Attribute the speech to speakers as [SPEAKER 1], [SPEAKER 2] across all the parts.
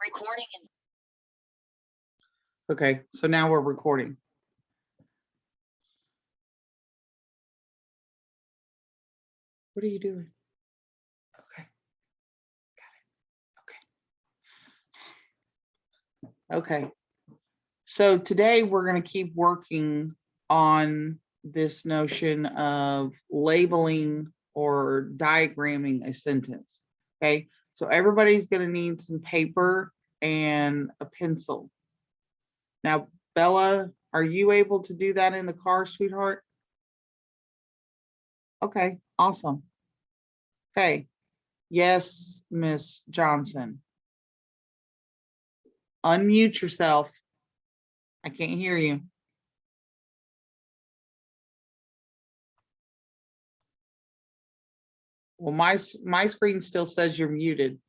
[SPEAKER 1] Recording in
[SPEAKER 2] Okay, so now we're recording. What are you doing? Okay. Got it. Okay. Okay. So today we're going to keep working on this notion of labeling or diagramming a sentence. Okay. So everybody's going to need some paper and a pencil. Now, Bella, are you able to do that in the car, sweetheart? Okay, awesome. Okay. Yes, Miss Johnson. Unmute yourself. I can't hear you. Well, my screen still says you're muted.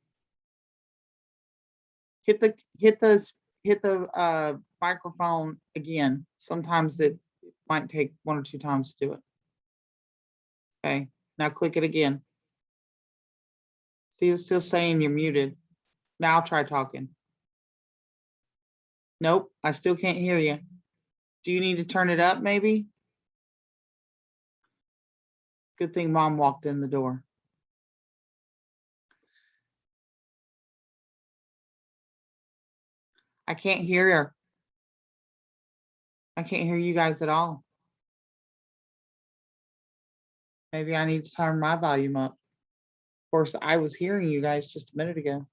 [SPEAKER 2] Hit the microphone again. Sometimes it might take 1 or 2 times to do it. Okay, now click it again. See, it's still saying you're muted. Now try talking. Nope, I still can't hear you. Do you need to turn it up maybe? Good thing Mom walked in the door. I can't hear her. I can't hear you guys at all. Maybe I need to turn my volume up. Of course, I was hearing you guys just a minute ago.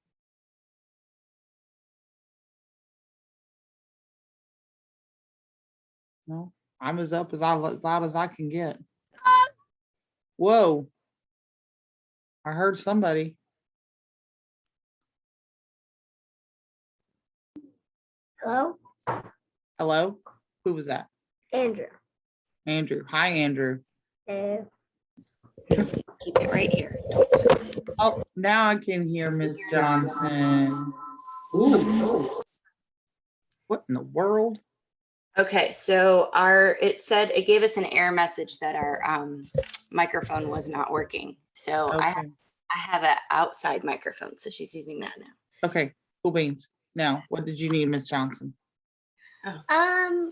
[SPEAKER 2] No, I'm as up as loud as I can get. Whoa. I heard somebody.
[SPEAKER 3] Hello?
[SPEAKER 2] Hello? Who was that?
[SPEAKER 3] Andrew.
[SPEAKER 2] Andrew. Hi, Andrew.
[SPEAKER 3] Uh,
[SPEAKER 1] keep it right here.
[SPEAKER 2] Oh, now I can hear Miss Johnson. Ooh. What in the world?
[SPEAKER 1] Okay, so it gave us an error message that our microphone was not working. So
[SPEAKER 2] Okay.
[SPEAKER 1] I have an outside microphone, so she's using that now.
[SPEAKER 2] Okay, cool beans. Now, what did you need, Miss Johnson?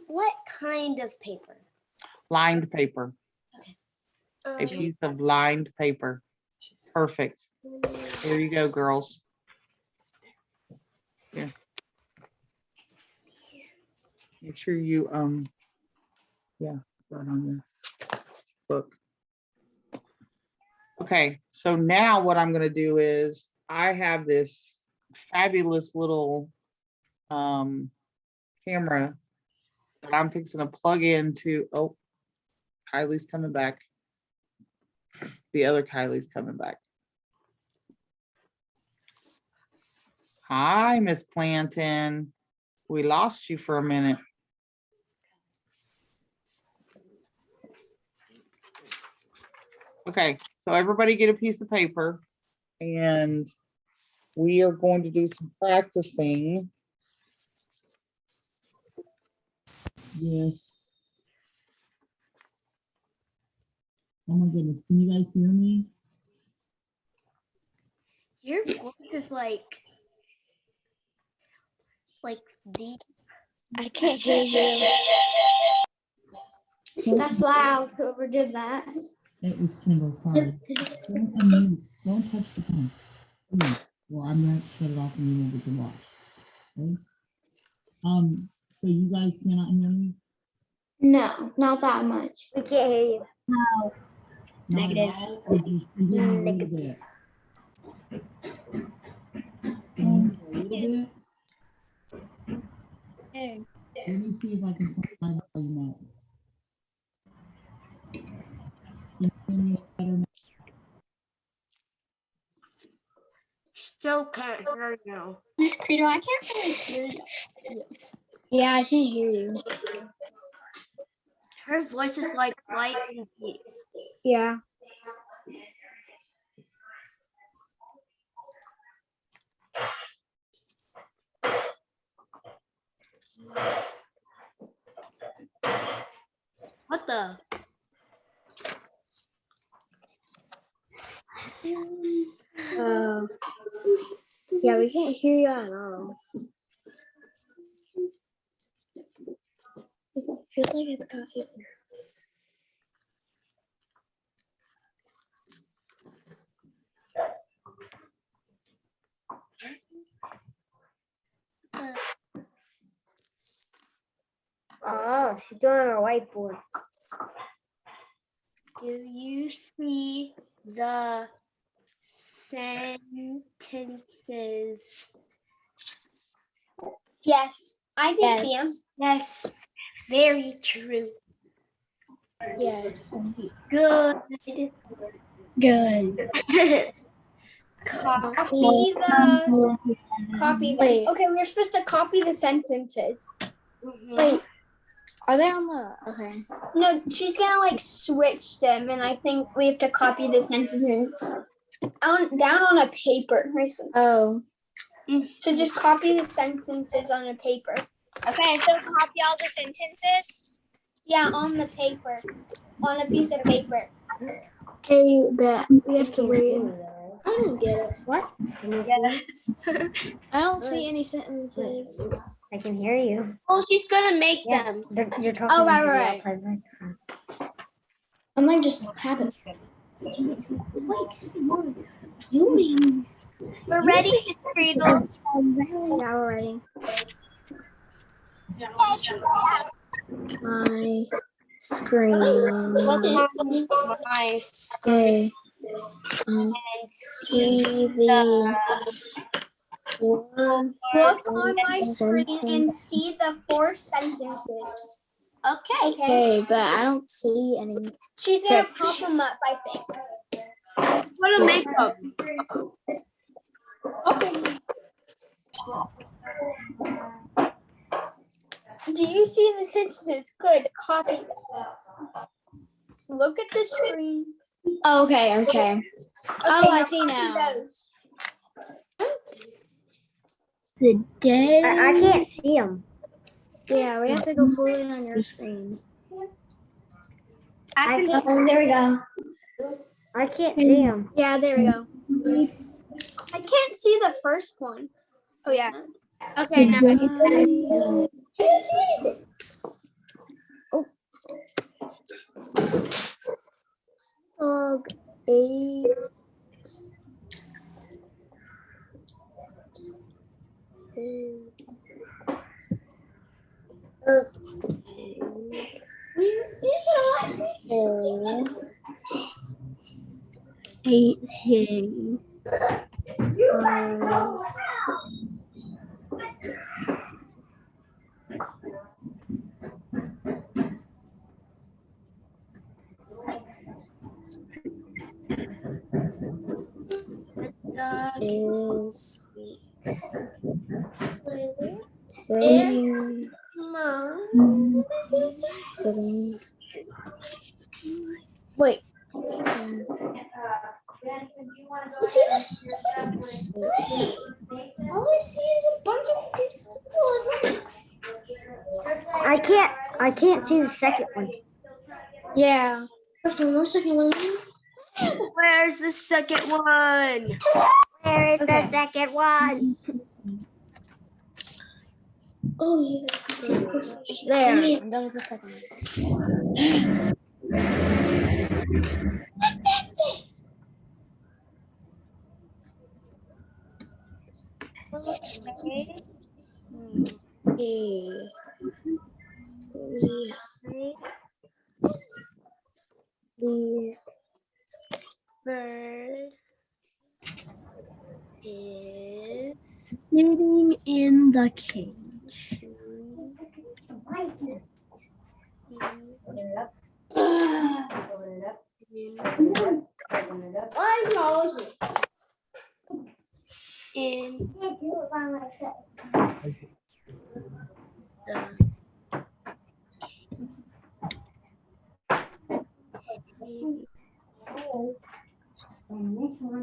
[SPEAKER 3] what kind of paper?
[SPEAKER 2] Lined paper. A
[SPEAKER 3] Um,
[SPEAKER 2] piece of lined paper. Perfect. Here you go, girls. Here. Make sure you yeah, right on this book. Okay, so now what I'm gonna do is I have this fabulous little camera that I'm fixing to plug into. Oh, Kylie's coming back. The other Kylie's coming back. Hi, Miss Planton. We lost you for a minute. Okay, so everybody get a piece of paper and we are going to do some practicing. Yes. Oh my goodness, can you guys hear me?
[SPEAKER 3] your voice is like deep. I can't hear you. That's loud. Whoever did that.
[SPEAKER 2] It was Kendall, sorry. Don't unmute. Don't touch the phone. Please. Well, I'm going to shut it off and you won't get to watch. Okay? So you guys cannot hear me?
[SPEAKER 3] No, not that much. We can't hear you. No.
[SPEAKER 2] Not
[SPEAKER 3] Negative.
[SPEAKER 2] at all, or just you hear me a little bit? Can you hear me a little bit? Let me see if I can turn my volume up. Can you hear me better now?
[SPEAKER 3] Still can't hear you. Miss Credo, I can't really hear you. Yeah, I can hear you. Her voice is like light and deep. Yeah. What the? Yeah, we can't hear you at all. It feels like it's got ether.
[SPEAKER 4] Oh, she's doing it on a whiteboard.
[SPEAKER 3] Do you see the sentences? Yes, I do see them. Yes, very true. Yes. Good. Good. Copy them.
[SPEAKER 4] Wait.
[SPEAKER 3] Okay, we're supposed to copy the sentences.
[SPEAKER 4] Wait, are they on the? Okay.
[SPEAKER 3] No, she's gonna like switch them, and I think we have to copy the sentences down on a paper.
[SPEAKER 4] Oh.
[SPEAKER 3] So just copy the sentences on a paper.
[SPEAKER 5] Okay, so copy all the sentences.
[SPEAKER 3] Yeah, on the paper, on a piece of paper.
[SPEAKER 4] Hey, but we have to wait.
[SPEAKER 3] I don't get it.
[SPEAKER 4] What?
[SPEAKER 5] Yes.
[SPEAKER 4] I don't see any sentences.
[SPEAKER 5] I can hear you.
[SPEAKER 3] Well, she's gonna make
[SPEAKER 5] Yeah.
[SPEAKER 3] them.
[SPEAKER 5] You're talking
[SPEAKER 4] Oh,
[SPEAKER 5] to the
[SPEAKER 4] right.
[SPEAKER 5] outside mic.
[SPEAKER 3] I might just have it. We're ready, Miss Friedel.
[SPEAKER 4] Yeah, we're ready. My screen.
[SPEAKER 3] My
[SPEAKER 4] Okay. See the four
[SPEAKER 3] Look on my screen and
[SPEAKER 4] sentence.
[SPEAKER 3] see the 4 sentences. Okay.
[SPEAKER 4] Okay, but I don't see any.
[SPEAKER 3] She's gonna
[SPEAKER 4] Okay.
[SPEAKER 3] pop them up, I think.
[SPEAKER 1] What a makeup.
[SPEAKER 3] Do you see the sentences? Good. Copy them. Look at the screen.
[SPEAKER 4] Oh, okay.
[SPEAKER 3] Okay,
[SPEAKER 4] Oh, I
[SPEAKER 3] now
[SPEAKER 4] see
[SPEAKER 3] copy
[SPEAKER 4] now.
[SPEAKER 3] those.
[SPEAKER 4] The day.
[SPEAKER 5] I can't see them.
[SPEAKER 4] Yeah, we have to go fully on your screen.
[SPEAKER 5] I can't,
[SPEAKER 3] There we go.
[SPEAKER 5] I can't see them.
[SPEAKER 4] Yeah, there we go.
[SPEAKER 3] I can't see the first one. Oh yeah. Okay, now I can't see anything.
[SPEAKER 4] Dog 8. Eight. Is sitting. Sitting. Wait.
[SPEAKER 3] All I see is a bunch of people.
[SPEAKER 5] I can't see the second one.
[SPEAKER 4] Yeah.
[SPEAKER 3] First one, second one.
[SPEAKER 1] Where's the second one?
[SPEAKER 5] Where is
[SPEAKER 4] Okay.
[SPEAKER 5] the second one?
[SPEAKER 3] Oh, you guys can see the first one.
[SPEAKER 4] There. I'm done with the second one. Okay. The
[SPEAKER 3] Bird is
[SPEAKER 4] sitting in the cage.
[SPEAKER 3] Why is it always me? In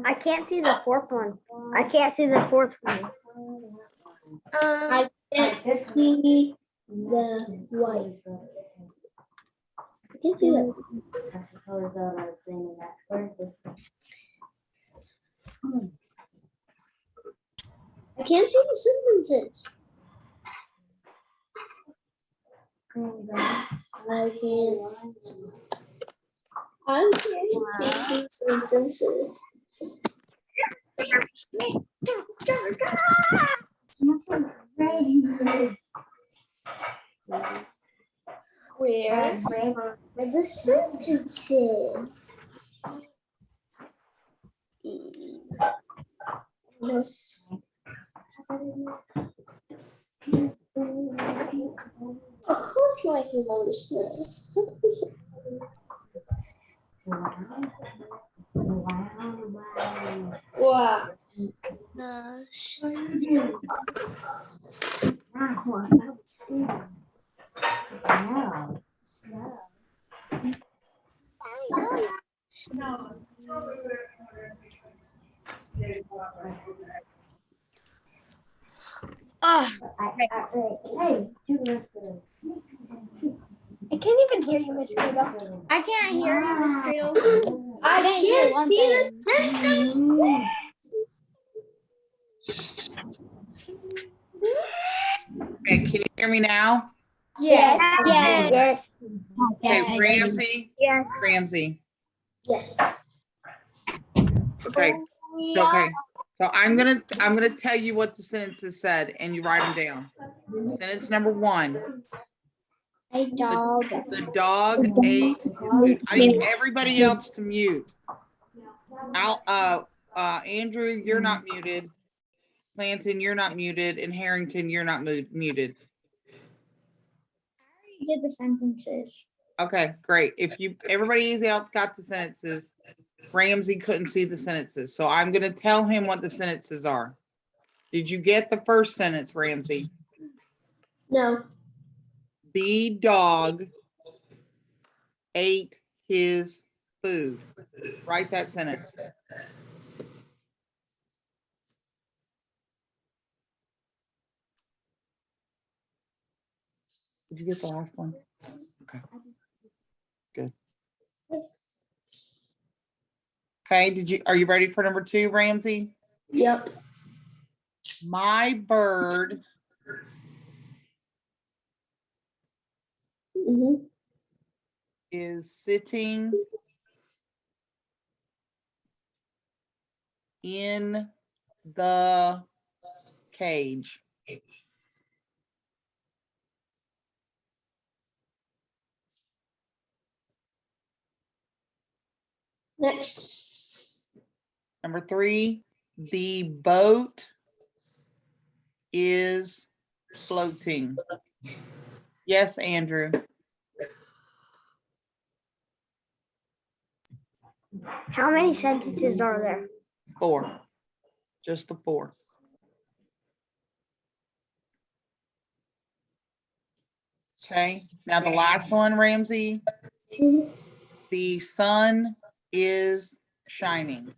[SPEAKER 5] I can't see the fourth one. I can't see the fourth one.
[SPEAKER 3] I can't see the white. I can see that. sentences. I can't see these sentences. Where are the sentences? Yes. Of course, like you understands. Wow. I can't even hear you, Miss Credo.
[SPEAKER 4] I can't hear you, Miss Credo.
[SPEAKER 3] I
[SPEAKER 4] can't hear
[SPEAKER 3] can't
[SPEAKER 4] one
[SPEAKER 3] see
[SPEAKER 4] thing.
[SPEAKER 3] the sentence.
[SPEAKER 2] Okay, can you hear me now?
[SPEAKER 3] Yes.
[SPEAKER 4] Yes.
[SPEAKER 2] Okay,
[SPEAKER 4] Yes.
[SPEAKER 2] Ramsey,
[SPEAKER 5] Yes.
[SPEAKER 2] Ramsey.
[SPEAKER 3] Yes.
[SPEAKER 2] Okay, okay. So I'm gonna tell you what the sentences said and you write them down. Sentence number 1,
[SPEAKER 4] A dog.
[SPEAKER 2] the dog ate his food. I need everybody else to mute. Andrew, you're not muted. Clanton, you're not muted, and Harrington, you're not muted.
[SPEAKER 4] I did the sentences.
[SPEAKER 2] Okay, great. If everybody else got the sentences, Ramsey couldn't see the sentences. So I'm gonna tell him what the sentences are. Did you get the first sentence, Ramsey?
[SPEAKER 3] No.
[SPEAKER 2] The dog ate his food. Write that sentence. Did you get the last one? Okay. Good. Okay, are you ready for number 2, Ramsey?
[SPEAKER 3] Yep.
[SPEAKER 2] My bird
[SPEAKER 3] Mm-hmm.
[SPEAKER 2] is sitting in the cage.
[SPEAKER 3] Next.
[SPEAKER 2] Number 3, the boat is floating. Yes, Andrew.
[SPEAKER 5] How many sentences are there?
[SPEAKER 2] 4. Just the 4. Okay, now the last one, Ramsey.
[SPEAKER 3] Mhm.
[SPEAKER 2] The sun is shining.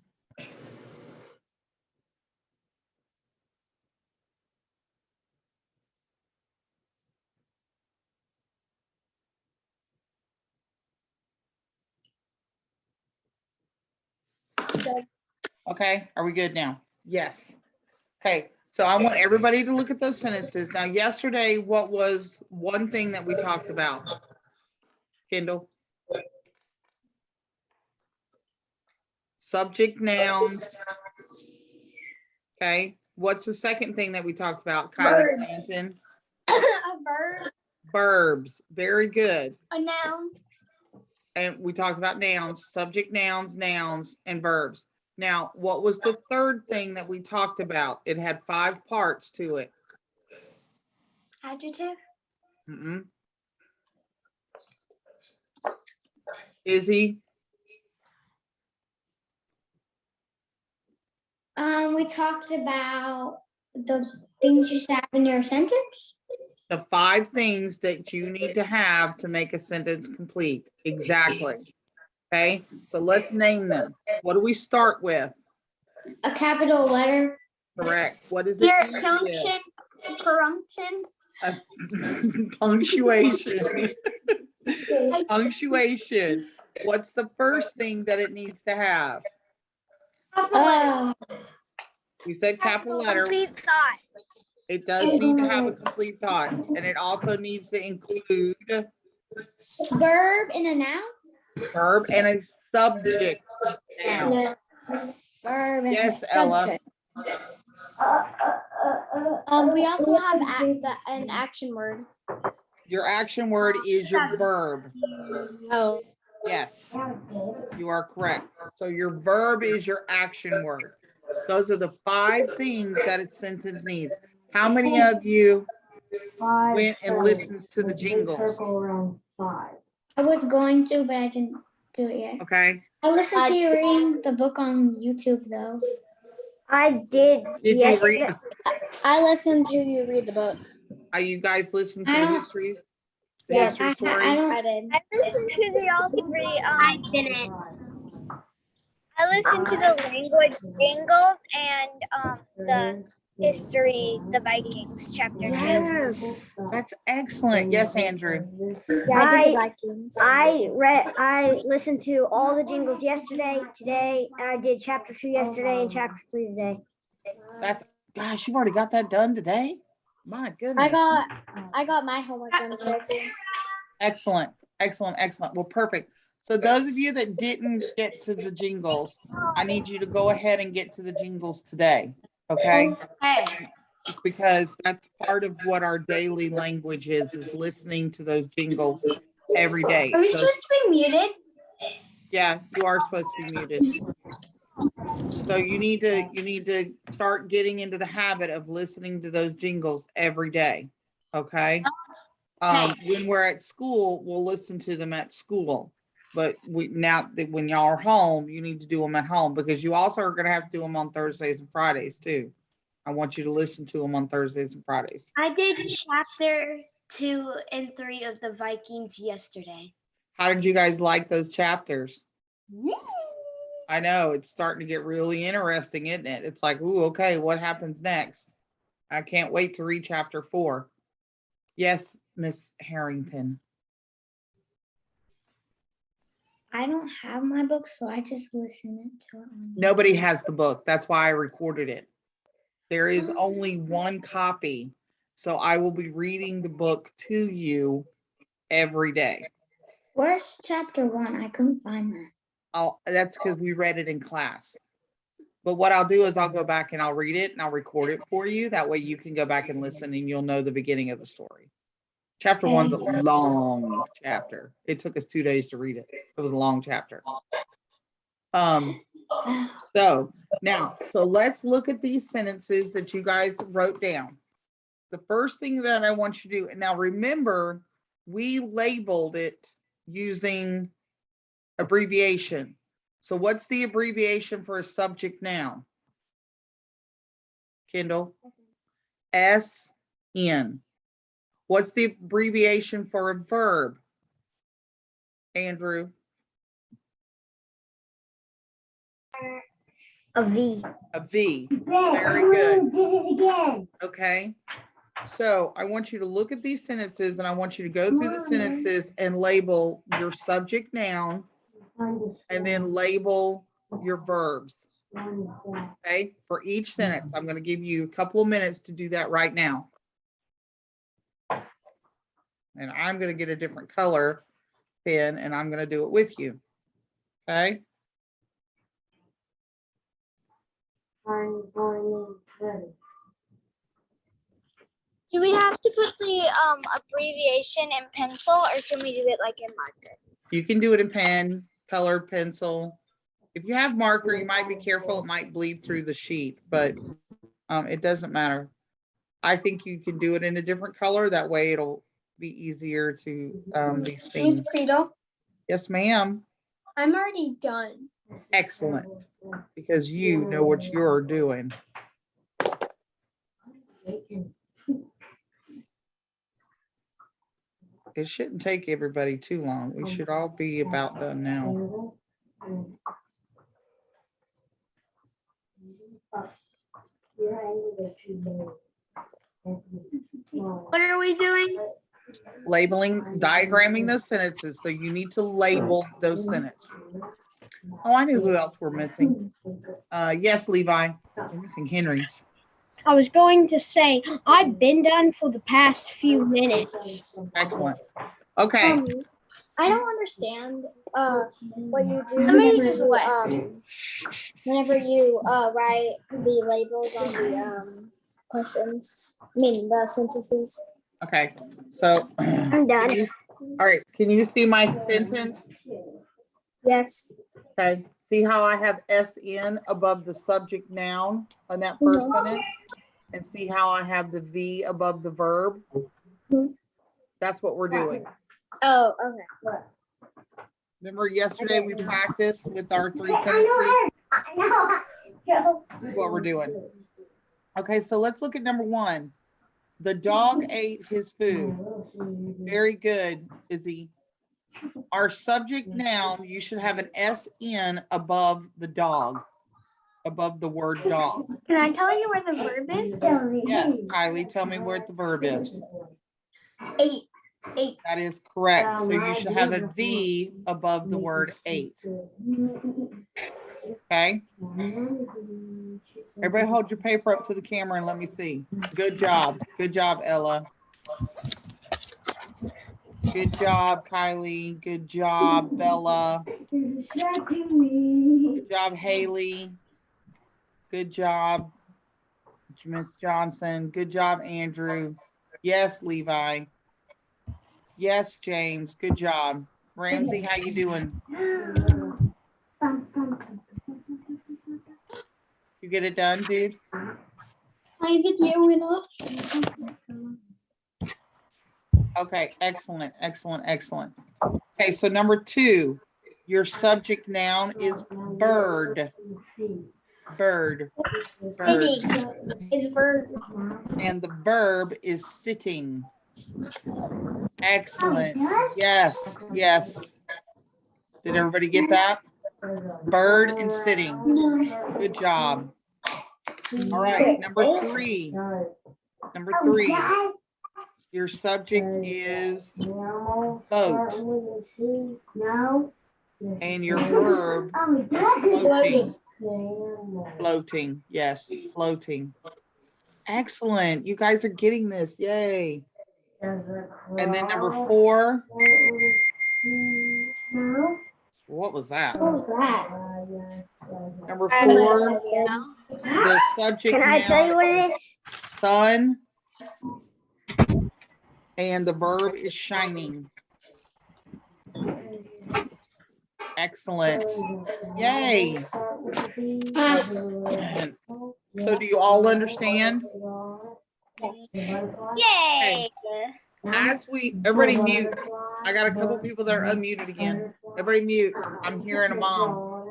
[SPEAKER 2] Okay, are we good now? Yes. Okay, so I want everybody to look at those sentences. Now, yesterday, what was one thing that we talked about? Kendall? Subject nouns. Okay, what's the second thing that we talked about, Kylie Clanton?
[SPEAKER 4] A verb.
[SPEAKER 2] Verbs, very good.
[SPEAKER 4] A noun.
[SPEAKER 2] And we talked about nouns, subject nouns, nouns, and verbs. Now, what was the third thing that we talked about? It had 5 parts to it.
[SPEAKER 4] Adjective.
[SPEAKER 2] Mm-mm. Izzy?
[SPEAKER 4] We talked about the things you have in your sentence.
[SPEAKER 2] The 5 things that you need to have to make a sentence complete. Exactly. Okay, so let's name them. What do we start with?
[SPEAKER 4] A capital letter.
[SPEAKER 2] Correct. What is it? Punctuation. Punctuation. What's the first thing that it needs to have?
[SPEAKER 4] Oh.
[SPEAKER 2] You said capital letter.
[SPEAKER 5] Complete thought.
[SPEAKER 2] It does need to have a complete thought, and it also needs to include
[SPEAKER 4] Verb and a noun?
[SPEAKER 2] verb and a subject noun.
[SPEAKER 4] Verb and a
[SPEAKER 2] Yes, Ella.
[SPEAKER 4] subject. We also have an action word.
[SPEAKER 2] Your action word is your verb.
[SPEAKER 3] Oh.
[SPEAKER 2] Yes, you are correct. So your verb is your action word. Those are the 5 things that a sentence needs. How many of you went and listened to the jingles?
[SPEAKER 4] I was going to, but I didn't do it yet.
[SPEAKER 2] Okay.
[SPEAKER 4] I listened to you reading the book on YouTube though.
[SPEAKER 5] I did.
[SPEAKER 2] Did you
[SPEAKER 5] yesterday.
[SPEAKER 2] read?
[SPEAKER 3] I listened to you read the book.
[SPEAKER 2] Are you guys listening to
[SPEAKER 4] I
[SPEAKER 2] the
[SPEAKER 4] don't-
[SPEAKER 2] history? The
[SPEAKER 5] Yes.
[SPEAKER 2] history
[SPEAKER 4] I
[SPEAKER 2] story?
[SPEAKER 4] don't.
[SPEAKER 3] I did.
[SPEAKER 6] I listened to the all 3. I didn't. I listened to the language jingles and the history, the Vikings chapter 2.
[SPEAKER 2] Yes, that's excellent. Yes, Andrew.
[SPEAKER 3] Yeah, I did the Vikings.
[SPEAKER 5] I listened to all the jingles yesterday, today, and I did chapter 2 yesterday and chapter 3 today.
[SPEAKER 2] That's, gosh, you've already got that done today? My goodness.
[SPEAKER 3] I got my homework done today too.
[SPEAKER 2] Excellent, excellent, excellent. Well, perfect. So those of you that didn't get to the jingles, I need you to go ahead and get to the jingles today, okay? Because that's part of what our daily language is listening to those jingles every day.
[SPEAKER 4] Are we
[SPEAKER 2] So,
[SPEAKER 4] supposed to be muted?
[SPEAKER 2] yeah, you are supposed to be muted. So you need to start getting into the habit of listening to those jingles every day, okay? When we're at school, we'll listen to them at school. But now that when y'all are home, you need to do them at home because you also are going to have to do them on Thursdays and Fridays too. I want you to listen to them on Thursdays and Fridays.
[SPEAKER 3] I did chapter 2 and 3 of the Vikings yesterday.
[SPEAKER 2] How did you guys like those chapters? I know it's starting to get really interesting, isn't it? It's like, ooh, okay, what happens next? I can't wait to read chapter 4. Yes, Miss Harrington.
[SPEAKER 4] I don't have my book, so I just listen to it.
[SPEAKER 2] Nobody has the book. That's why I recorded it. There is only one copy. So I will be reading the book to you every day.
[SPEAKER 4] Where's chapter 1? I couldn't find that.
[SPEAKER 2] That's because we read it in class. But what I'll do is I'll go back and I'll read it and I'll record it for you. That way you can go back and listen and you'll know the beginning of the story. Chapter 1's a long chapter. It took us 2 days to read it. It was a long chapter. So let's look at these sentences that you guys wrote down. The first thing that I want you to do, and now remember, we labeled it using abbreviation. So what's the abbreviation for a subject noun? Kendall? SN. What's the abbreviation for a verb? Andrew?
[SPEAKER 5] A V.
[SPEAKER 2] A V. Very good.
[SPEAKER 5] Did it again.
[SPEAKER 2] Okay. So I want you to look at these sentences and I want you to go through the sentences and label your subject noun and then label your verbs. Okay. For each sentence, I'm going to give you a couple of minutes to do that right now. And I'm going to get a different color pen and I'm going to do it with you. Okay.
[SPEAKER 6] Do we have to put the abbreviation in pencil or can we do it like in marker?
[SPEAKER 2] You can do it in pen, color, pencil. If you have marker, you might be careful. It might bleed through the sheet, but it doesn't matter. I think you can do it in a different color. That way it'll be easier to be seen.
[SPEAKER 3] Credo,
[SPEAKER 2] Yes, ma'am.
[SPEAKER 3] I'm already done.
[SPEAKER 2] Excellent. Because you know what you're doing. It shouldn't take everybody too long. We should all be about done now.
[SPEAKER 3] What are we doing?
[SPEAKER 2] Labeling, diagramming those sentences. So you need to label those sentences. Oh, I knew who else we're missing. Yes, Levi. We're missing Henry.
[SPEAKER 3] I was going to say, I've been done for the past few minutes.
[SPEAKER 2] Excellent. Okay.
[SPEAKER 7] I don't understand what you do
[SPEAKER 3] Somebody
[SPEAKER 7] whenever
[SPEAKER 3] just
[SPEAKER 7] you,
[SPEAKER 3] left.
[SPEAKER 7] whenever you write the labels on the questions. I mean the sentences.
[SPEAKER 2] Okay. So,
[SPEAKER 5] I'm done.
[SPEAKER 2] all right. Can you see my sentence?
[SPEAKER 7] Yes.
[SPEAKER 2] Okay. See how I have SN above the subject noun on that first sentence? And see how I have the V above the verb? That's what we're doing.
[SPEAKER 7] Oh, okay.
[SPEAKER 2] Remember yesterday we practiced with our 3 sentences? This is what we're doing. Okay, so let's look at number 1. The dog ate his food. Very good, Izzy. Our subject noun, you should have an SN above the dog, above the word dog.
[SPEAKER 3] Can I tell you where the verb is?
[SPEAKER 2] Yes, Kylie, tell me where the verb is.
[SPEAKER 3] Ate. Ate.
[SPEAKER 2] That is correct. So you should have a V above the word ate. Okay? Everybody hold your paper up to the camera and let me see. Good job. Good job, Ella. Good job, Kylie. Good job, Bella. Good job, Haley. Good job, Miss Johnson. Good job, Andrew. Yes, Levi. Yes, James. Good job. Ramsey, how you doing? You get it done, dude?
[SPEAKER 3] My video went off.
[SPEAKER 2] Okay, excellent, excellent, excellent. Okay, so number 2, your subject noun is bird. Bird. Bird.
[SPEAKER 3] Is verb.
[SPEAKER 2] And the verb is sitting. Excellent. Yes, yes. Did everybody get that? Bird and sitting. Good job. All right, number 3. Number 3. Your subject is boat. And your verb is floating. Floating, yes, floating. Excellent. You guys are getting this. Yay. And then number 4. What was that? Number 4, the subject
[SPEAKER 5] Can I tell you
[SPEAKER 2] noun
[SPEAKER 5] what it
[SPEAKER 2] is
[SPEAKER 5] is?
[SPEAKER 2] sun. And the verb is shining. Excellent. Yay. So do you all understand?
[SPEAKER 6] Yay!
[SPEAKER 2] As everybody mute. I got a couple people that are unmuted again. Everybody mute. I'm hearing a mom.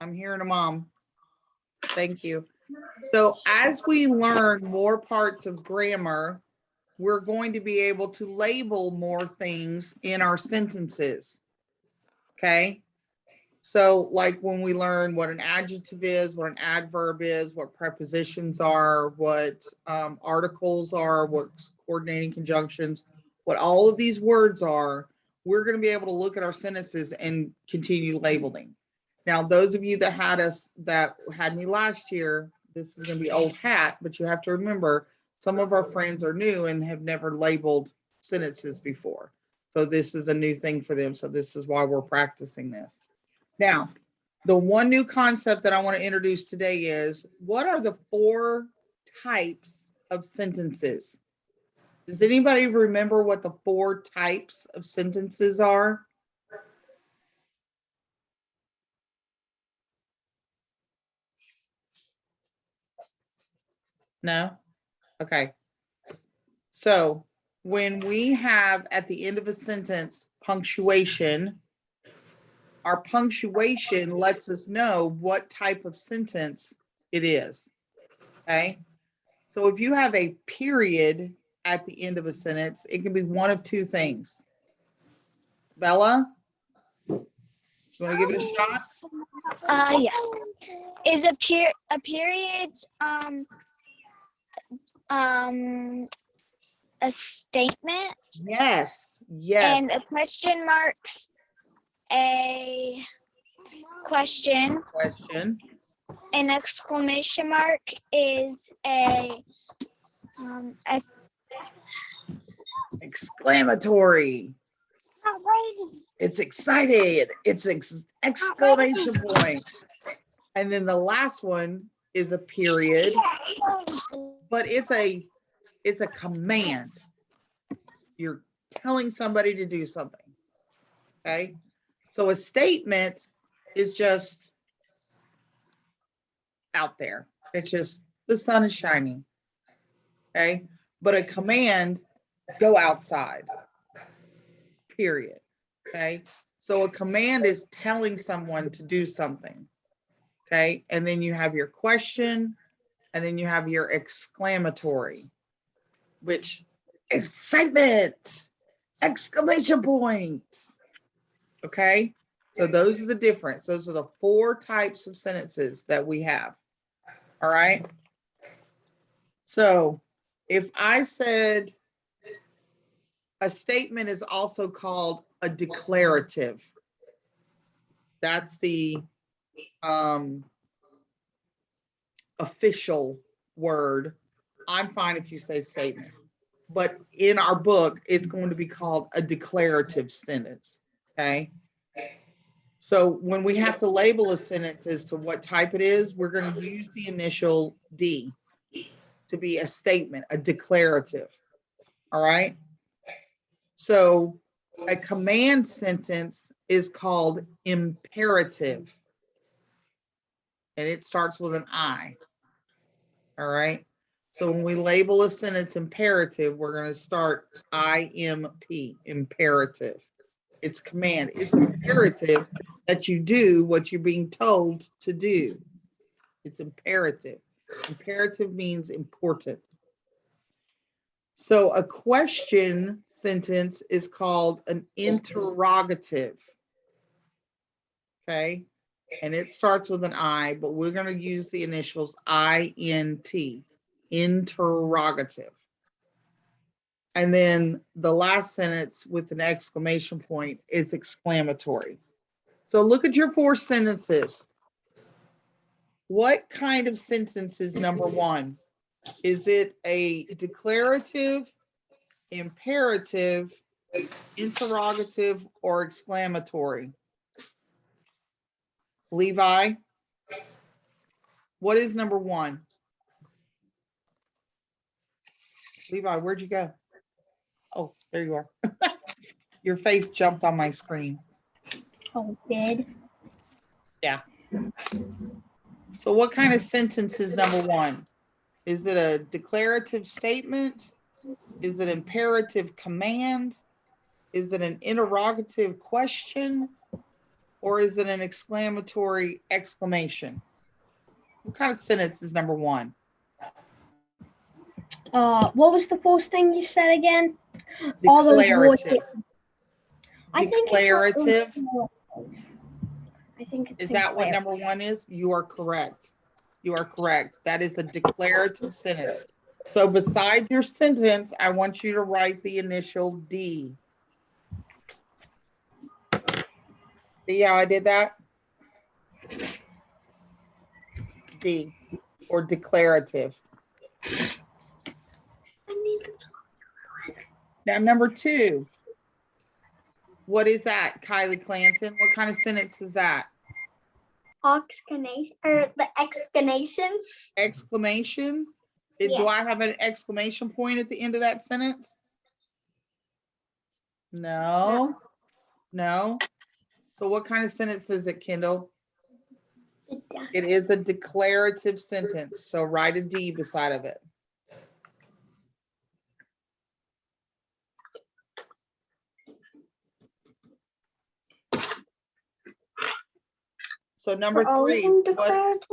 [SPEAKER 2] I'm hearing a mom. Thank you. So as we learn more parts of grammar, we're going to be able to label more things in our sentences. Okay. So like when we learn what an adjective is, what an adverb is, what prepositions are, what articles are, what coordinating conjunctions, what all of these words are, we're going to be able to look at our sentences and continue labeling. Now, those of you that had me last year, this is going to be old hat, but you have to remember some of our friends are new and have never labeled sentences before. So this is a new thing for them. So this is why we're practicing this. Now, the one new concept that I want to introduce today is, what are the 4 types of sentences? Does anybody remember what the 4 types of sentences are? No? Okay. So when we have at the end of a sentence punctuation, our punctuation lets us know what type of sentence it is. Okay. So if you have a period at the end of a sentence, it can be one of 2 things. Bella, you want to give it a shot?
[SPEAKER 6] Yeah. Is a period a statement?
[SPEAKER 2] Yes. Yes.
[SPEAKER 6] And a question mark's a question.
[SPEAKER 2] Question.
[SPEAKER 6] an exclamation mark is a
[SPEAKER 2] Exclamatory. It's excited. It's exclamation point. And then the last one is a period, but it's a command. You're telling somebody to do something. Okay. So a statement is just out there. It's just the sun is shining. Okay. But a command, go outside. Period. Okay. So a command is telling someone to do something. Okay. And then you have your question, and then you have your exclamatory, which excitement, exclamation point. Okay. So those are the difference. Those are the 4 types of sentences that we have. All right. So if I said a statement is also called a declarative, that's the official word. I'm fine if you say statement, but in our book, it's going to be called a declarative sentence. Okay. So when we have to label a sentence as to what type it is, we're going to use the initial D to be a statement, a declarative. All right. So a command sentence is called imperative, and it starts with an I. All right. So when we label a sentence imperative, we're going to start IMP, imperative. It's command. It's imperative that you do what you're being told to do. It's imperative. Imperative means important. So a question sentence is called an interrogative. Okay. And it starts with an I, but we're going to use the initials INT, interrogative. And then the last sentence with an exclamation point is exclamatory. So look at your 4 sentences. What kind of sentence is number 1? Is it a declarative, imperative, interrogative, or exclamatory? Levi, what is number 1? Levi, where'd you go? Oh, there you are. Your face jumped on my screen.
[SPEAKER 7] Oh, did.
[SPEAKER 2] Yeah. So what kind of sentence is number 1? Is it a declarative statement? Is it imperative command? Is it an interrogative question? Or is it an exclamatory exclamation? What kind of sentence is number 1?
[SPEAKER 7] What was the first thing you said again? All those words.
[SPEAKER 2] Declarative.
[SPEAKER 7] I think
[SPEAKER 2] Declarative.
[SPEAKER 7] I think it's
[SPEAKER 2] Is that what number 1 is? You are correct. You are correct. That is a declarative sentence. So beside your sentence, I want you to write the initial D. See how I did that? D, or declarative. Now, number 2. What is that, Kylie Clanton? What kind of sentence is that?
[SPEAKER 3] Exclamation, or the exclamation.
[SPEAKER 2] Exclamation? Do
[SPEAKER 3] Yes.
[SPEAKER 2] I have an exclamation point at the end of that sentence? No. No. So what kind of sentence is it, Kendall? It is a declarative sentence. So write a D beside of it. So number 3, what?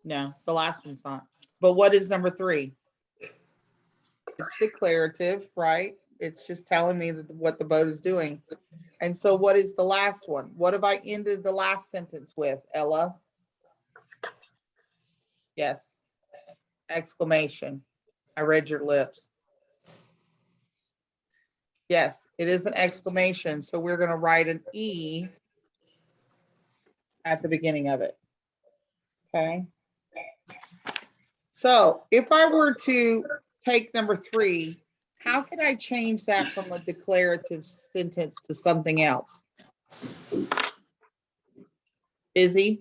[SPEAKER 2] No, the last one's not. But what is number 3? It's declarative, right? It's just telling me that what the boat is doing. And so what is the last one? What have I ended the last sentence with, Ella? Yes. Exclamation. I read your lips. Yes, it is an exclamation. So we're going to write an E at the beginning of it. Okay. So if I were to take number 3, how could I change that from a declarative sentence to something else? Izzy?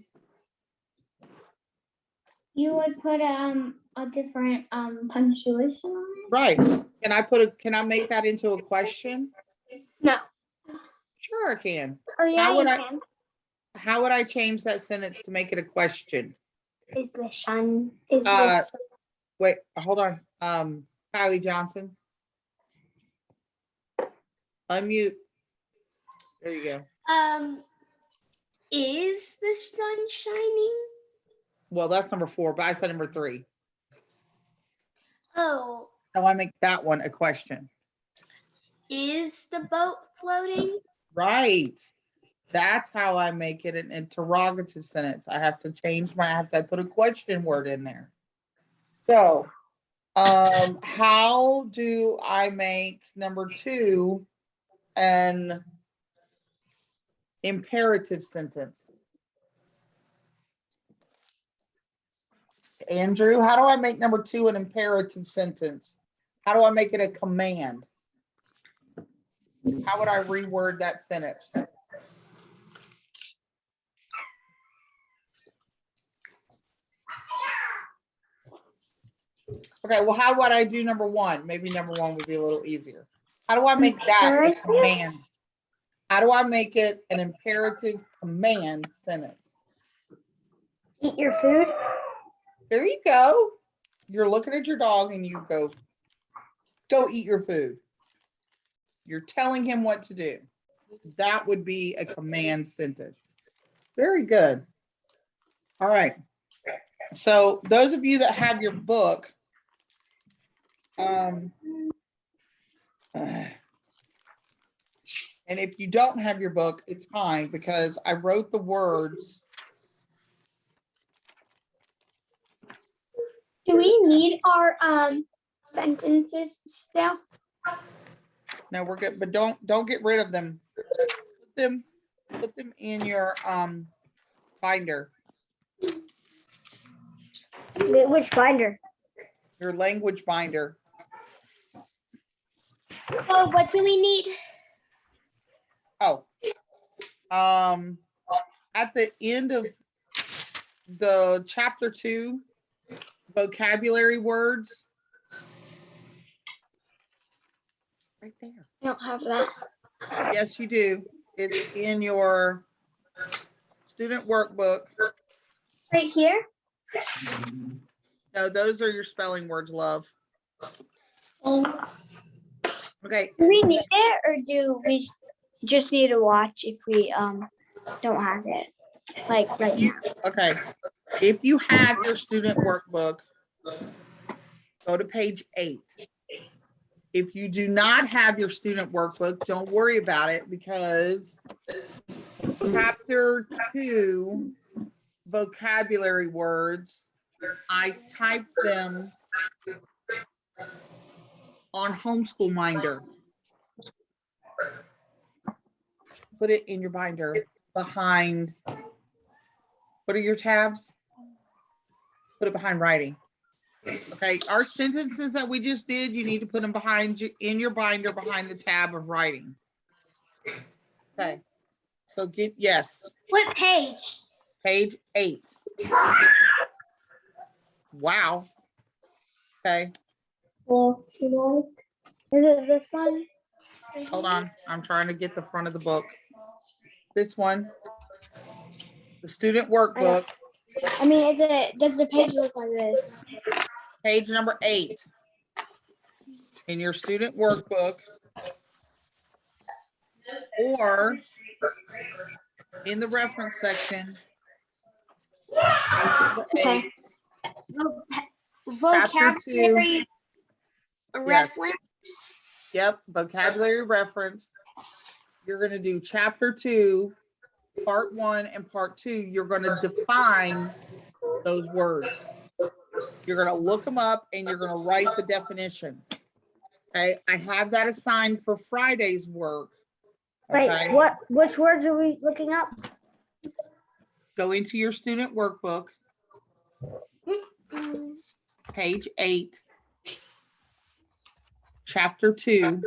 [SPEAKER 4] You would put a different punctuation on it.
[SPEAKER 2] Right. Can I make that into a question?
[SPEAKER 3] No.
[SPEAKER 2] Sure I can.
[SPEAKER 3] Or yeah,
[SPEAKER 2] How would
[SPEAKER 3] you
[SPEAKER 2] I-
[SPEAKER 3] can.
[SPEAKER 2] How would I change that sentence to make it a question?
[SPEAKER 3] Is the sun, is
[SPEAKER 2] Uh,
[SPEAKER 3] this,
[SPEAKER 2] Wait, hold on. Kylie Johnson. Unmute. There you go.
[SPEAKER 3] is the sun shining?
[SPEAKER 2] Well, that's number 4, but I said number 3.
[SPEAKER 3] Oh,
[SPEAKER 2] How do I make that one a question?
[SPEAKER 3] is the boat floating?
[SPEAKER 2] Right. That's how I make it an interrogative sentence. I have to put a question word in there. So, how do I make number 2 an imperative sentence? Andrew, how do I make number 2 an imperative sentence? How do I make it a command? How would I reword that sentence? Okay, well, how would I do number 1? Maybe number 1 would be a little easier. How do I make that a command? How do I make it an imperative command sentence?
[SPEAKER 5] Eat your food.
[SPEAKER 2] There you go. You're looking at your dog and you go eat your food. You're telling him what to do. That would be a command sentence. Very good. All right. So those of you that have your book, and if you don't have your book, it's fine because I wrote the words.
[SPEAKER 3] Do we need our sentences still?
[SPEAKER 2] No, we're good, but don't get rid of them. Put them in your binder,
[SPEAKER 5] Which binder?
[SPEAKER 2] your language binder.
[SPEAKER 3] Oh, what do we need?
[SPEAKER 2] Oh, at the end of the chapter 2, vocabulary words. Right there.
[SPEAKER 3] I don't have that.
[SPEAKER 2] Yes, you do. It's in your student workbook.
[SPEAKER 3] Right here?
[SPEAKER 2] No, those are your spelling words, love. Okay,
[SPEAKER 7] Do we need it or do we just need to watch if we don't have it? Like right now.
[SPEAKER 2] okay. If you have your student workbook, go to page 8. If you do not have your student workbook, don't worry about it because chapter 2 vocabulary words, I typed them on Homeschool Minder. Put it in your binder behind, what are your tabs? Put it behind writing. Okay, our sentences that we just did, you need to put them behind you in your binder behind the tab of writing. Okay, so yes,
[SPEAKER 3] What page?
[SPEAKER 2] page 8. Wow. Okay,
[SPEAKER 7] Well, is it this one?
[SPEAKER 2] hold on. I'm trying to get the front of the book. This one, the student workbook,
[SPEAKER 7] I mean, does the page look like this?
[SPEAKER 2] page number 8. In your student workbook, or in the reference section. Page number 8.
[SPEAKER 3] Vocabulary reference.
[SPEAKER 2] Yep, vocabulary reference. You're going to do chapter 2, part 1 and part 2. You're going to define those words. You're going to look them up and you're going to write the definition. Okay, I have that assigned for Friday's work.
[SPEAKER 5] Wait,
[SPEAKER 2] Okay,
[SPEAKER 5] which words are we looking up?
[SPEAKER 2] go into your student workbook. page 8, chapter 2,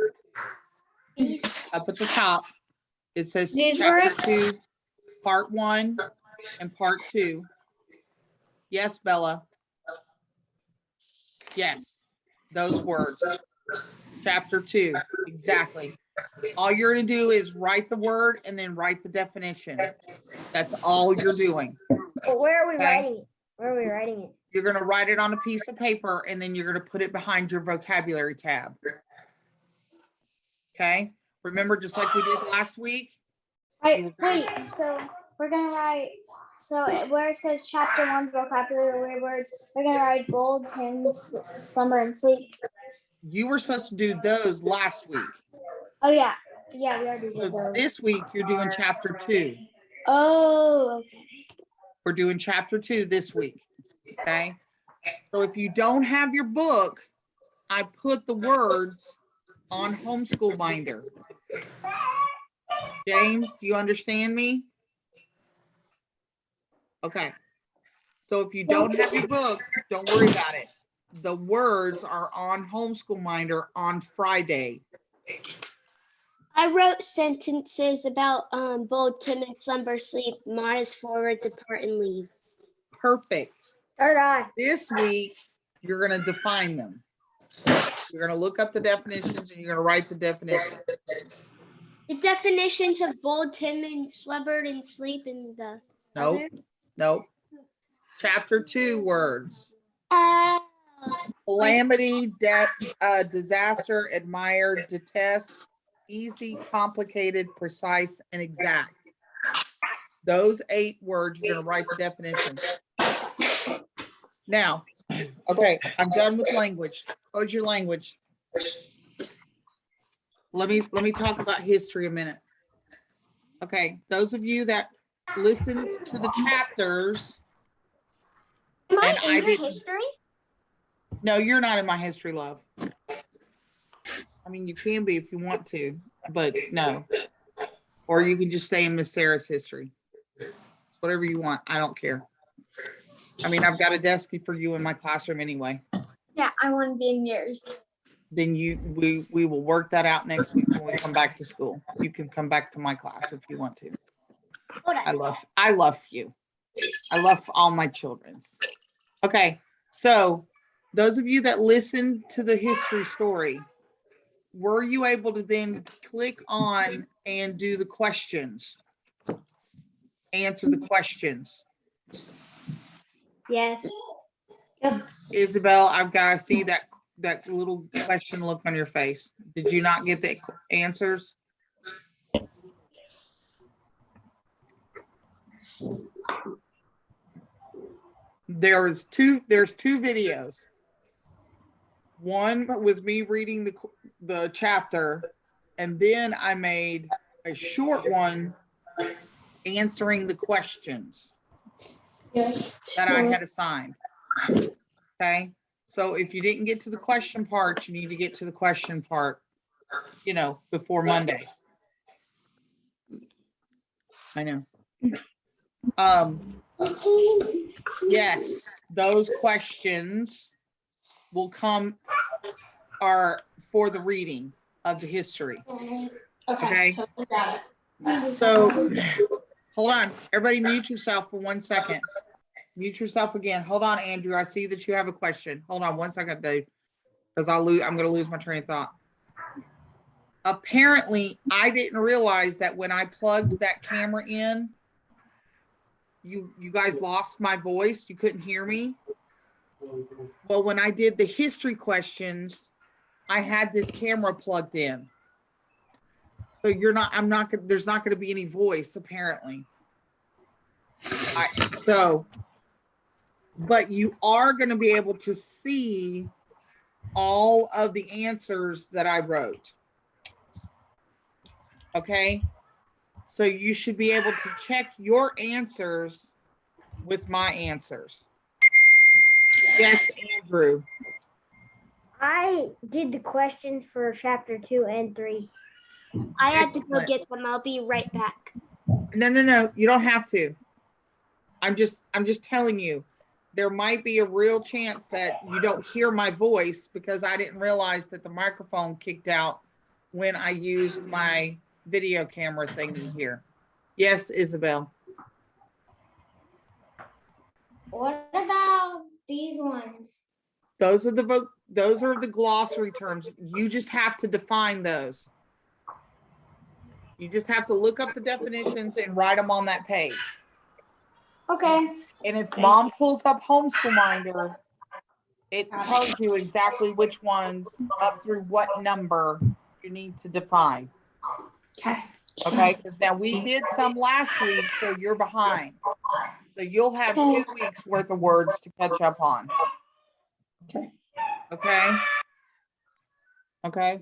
[SPEAKER 2] up at the top. It says
[SPEAKER 3] These
[SPEAKER 2] chapter
[SPEAKER 3] words?
[SPEAKER 2] 2, part 1 and part 2. Yes, Bella. Yes, those words. Chapter 2, exactly. All you're going to do is write the word and then write the definition. That's all you're doing.
[SPEAKER 5] But where are we
[SPEAKER 2] Okay.
[SPEAKER 5] writing it? Where are we writing it?
[SPEAKER 2] You're going to write it on a piece of paper and then you're going to put it behind your vocabulary tab. Okay. Remember, just like we did last week.
[SPEAKER 7] Wait, so we're gonna write, so where it says chapter 1 vocabulary words, we're gonna write bold, tin, slumber, and sleep.
[SPEAKER 2] You were supposed to do those last week.
[SPEAKER 7] Oh, yeah. Yeah, we already did
[SPEAKER 2] So
[SPEAKER 7] those.
[SPEAKER 2] this week you're doing chapter 2.
[SPEAKER 7] Oh, okay.
[SPEAKER 2] We're doing chapter 2 this week. Okay. So if you don't have your book, I put the words on Homeschool Binder. James, do you understand me? Okay. So if you don't have your book, don't worry about it. The words are on Homeschool Binder on Friday.
[SPEAKER 3] I wrote sentences about bold, timid, slumber, sleep, modest, forward, depart, and leave.
[SPEAKER 2] Perfect.
[SPEAKER 5] So did I.
[SPEAKER 2] This week, you're going to define them. You're going to look up the definitions and you're going to write the definition.
[SPEAKER 3] The definitions of bold, timid, slumber, and sleep in the
[SPEAKER 2] Nope.
[SPEAKER 3] other?
[SPEAKER 2] Nope. Chapter 2 words.
[SPEAKER 3] Oh.
[SPEAKER 2] Calamity, death, disaster, admire, detest, easy, complicated, precise, and exact. Those 8 words, you're going to write the definition. Now, okay, I'm done with language. Close your language. Let me talk about history a minute. Okay, those of you that listened to the chapters.
[SPEAKER 7] Am
[SPEAKER 2] And
[SPEAKER 7] I
[SPEAKER 2] I
[SPEAKER 7] in your
[SPEAKER 2] didn't-
[SPEAKER 7] history?
[SPEAKER 2] No, you're not in my history, love. I mean, you can be if you want to, but no. Or you can just stay in Miss Sarah's history. Whatever you want. I don't care. I mean, I've got a desk for you in my classroom anyway.
[SPEAKER 7] Yeah, I want to be in yours.
[SPEAKER 2] Then we will work that out next week when we come back to school. You can come back to my class if you want to. I love you. I love all my children. Okay, so those of you that listened to the history story, were you able to then click on and do the questions? Answer the questions.
[SPEAKER 3] Yes.
[SPEAKER 2] Isabel, I've got to see that little question look on your face. Did you not get the answers? There's two videos. One was me reading the chapter, and then I made a short one answering the questions that I had assigned. Okay, so if you didn't get to the question part, you need to get to the question part, before Monday. I know. Yes, those questions will come are for the reading of the history. Okay. So hold on, everybody mute yourself for 1 second. Mute yourself again. Hold on, Andrew. I see that you have a question. Hold on 1 second, Dave, because I'm going to lose my train of thought. Apparently, I didn't realize that when I plugged that camera in, you guys lost my voice. You couldn't hear me. Well, when I did the history questions, I had this camera plugged in. So there's not going to be any voice apparently. But you are going to be able to see all of the answers that I wrote. Okay. So you should be able to check your answers with my answers. Yes, Andrew.
[SPEAKER 5] I did the questions for chapter 2 and 3.
[SPEAKER 3] I had to go get them. I'll be right back.
[SPEAKER 2] No. You don't have to. I'm just telling you. there might be a real chance that you don't hear my voice because I didn't realize that the microphone kicked out when I used my video camera thingy here. Yes, Isabel.
[SPEAKER 4] What about these ones?
[SPEAKER 2] Those are the glossary terms. You just have to define those. You just have to look up the definitions and write them on that page.
[SPEAKER 4] Okay.
[SPEAKER 2] And if mom pulls up Homeschool Minder, it tells you exactly which ones up through what number you need to define.
[SPEAKER 4] Okay.
[SPEAKER 2] Okay, because now we did some last week, so you're behind. So you'll have 2 weeks worth of words to catch up on.
[SPEAKER 4] Okay.
[SPEAKER 2] Okay? Okay?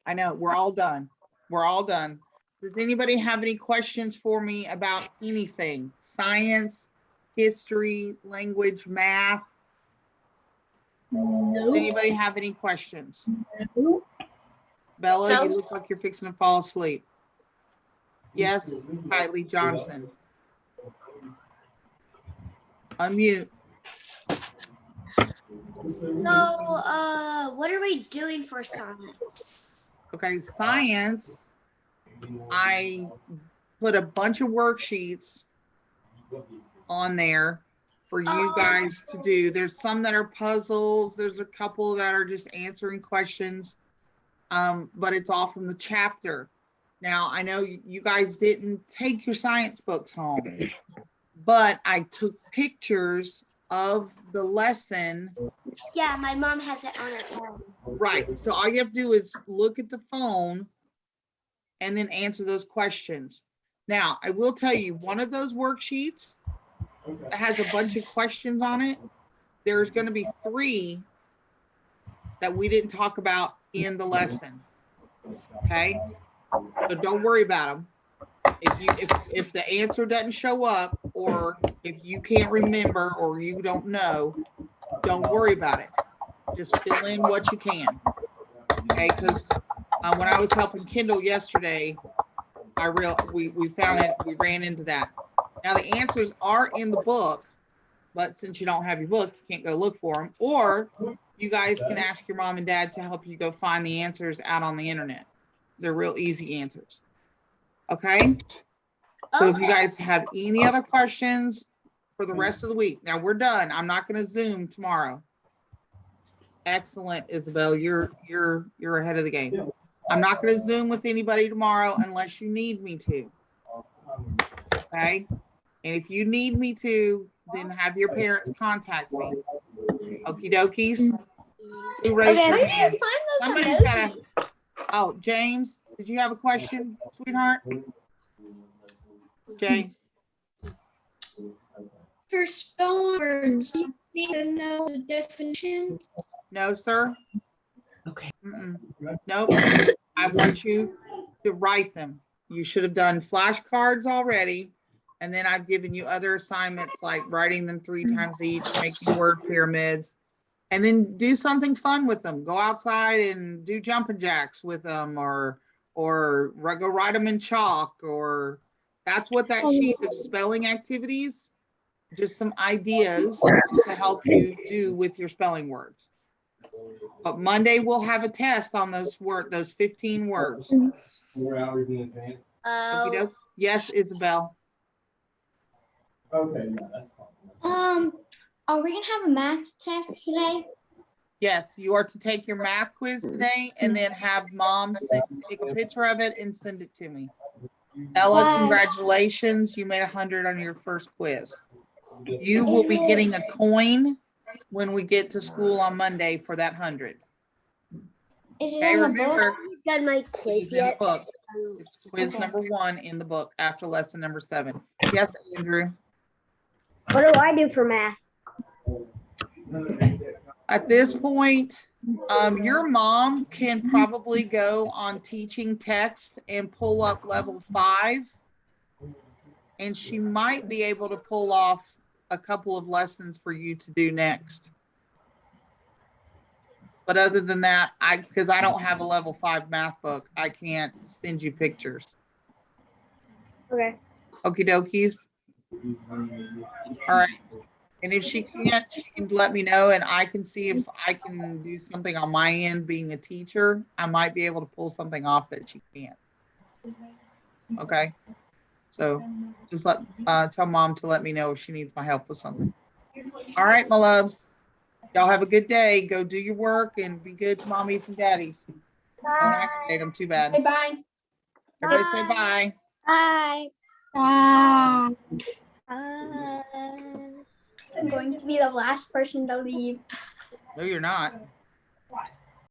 [SPEAKER 2] I know, we're all done. We're all done. Does anybody have any questions for me about anything? Science, history, language, math? Does anybody have any questions? Bella,
[SPEAKER 3] No.
[SPEAKER 2] you look like you're fixing to fall asleep. Yes, Kylie Johnson. Unmute.
[SPEAKER 3] So, what are we doing for science?
[SPEAKER 2] Okay, science, I put a bunch of worksheets on there for you guys to do. There's some that are puzzles. There's a couple that are just answering questions, but it's all from the chapter. Now, I know you guys didn't take your science books home, but I took pictures of the lesson.
[SPEAKER 3] Yeah, my mom has it on her phone.
[SPEAKER 2] Right. So all you have to do is look at the phone and then answer those questions. Now, I will tell you, one of those worksheets that has a bunch of questions on it, there's going to be 3 that we didn't talk about in the lesson. Okay? So don't worry about them. If the answer doesn't show up, or if you can't remember or you don't know, don't worry about it. Just fill in what you can. Okay, because when I was helping Kendall yesterday, we found it, we ran into that. Now the answers are in the book, but since you don't have your book, you can't go look for them. Or you guys can ask your mom and dad to help you go find the answers out on the internet. They're real easy answers. Okay? So if you guys have any other questions for the rest of the week, now we're done. I'm not going to Zoom tomorrow. Excellent, Isabel. You're ahead of the game. I'm not going to Zoom with anybody tomorrow unless you need me to. Okay? And if you need me to, then have your parents contact me. Okie dokies. Who raised your hand? Somebody's got a. Oh, James, did you have a question, sweetheart? James.
[SPEAKER 4] For spelling words, you need to know the definition.
[SPEAKER 2] No, sir.
[SPEAKER 4] Okay.
[SPEAKER 2] Nope. I want you to write them. You should have done flashcards already. And then I've given you other assignments like writing them 3 times each, making word pyramids, and then do something fun with them. Go outside and do jumping jacks with them, or go write them in chalk, or that's what that sheet of spelling activities, just some ideas to help you do with your spelling words. But Monday we'll have a test on those 15 words. Yes, Isabel.
[SPEAKER 8] Okay, yeah, that's fine.
[SPEAKER 4] Are we gonna have a math test today?
[SPEAKER 2] Yes, you are to take your math quiz today and then have mom take a picture of it and send it to me. Ella, congratulations. You made 100 on your first quiz. You will be getting a coin when we get to school on Monday for that 100.
[SPEAKER 4] Is it
[SPEAKER 2] Okay,
[SPEAKER 4] in the
[SPEAKER 2] remember,
[SPEAKER 4] book?
[SPEAKER 3] Done my quiz
[SPEAKER 2] it's in the
[SPEAKER 3] yet?
[SPEAKER 2] book. It's quiz
[SPEAKER 4] Okay.
[SPEAKER 2] number 1 in the book after lesson number 7. Yes, Andrew.
[SPEAKER 5] What do I do for math?
[SPEAKER 2] At this point, your mom can probably go on teaching text and pull up level 5. And she might be able to pull off a couple of lessons for you to do next. But other than that, because I don't have a level 5 math book, I can't send you pictures.
[SPEAKER 5] Okay.
[SPEAKER 2] Okie dokies. All right. And if she can't, she can let me know and I can see if I can do something on my end. Being a teacher, I might be able to pull something off that she can't. Okay. So just tell mom to let me know if she needs my help with something. All right, my loves. Y'all have a good day. Go do your work and be good to mommies and daddies. Don't aggravate them too bad.
[SPEAKER 3] Bye.
[SPEAKER 2] Everybody say bye.
[SPEAKER 6] Bye.
[SPEAKER 7] Ah,
[SPEAKER 6] Bye.
[SPEAKER 7] I'm going to be the last person to leave.
[SPEAKER 2] No, you're not.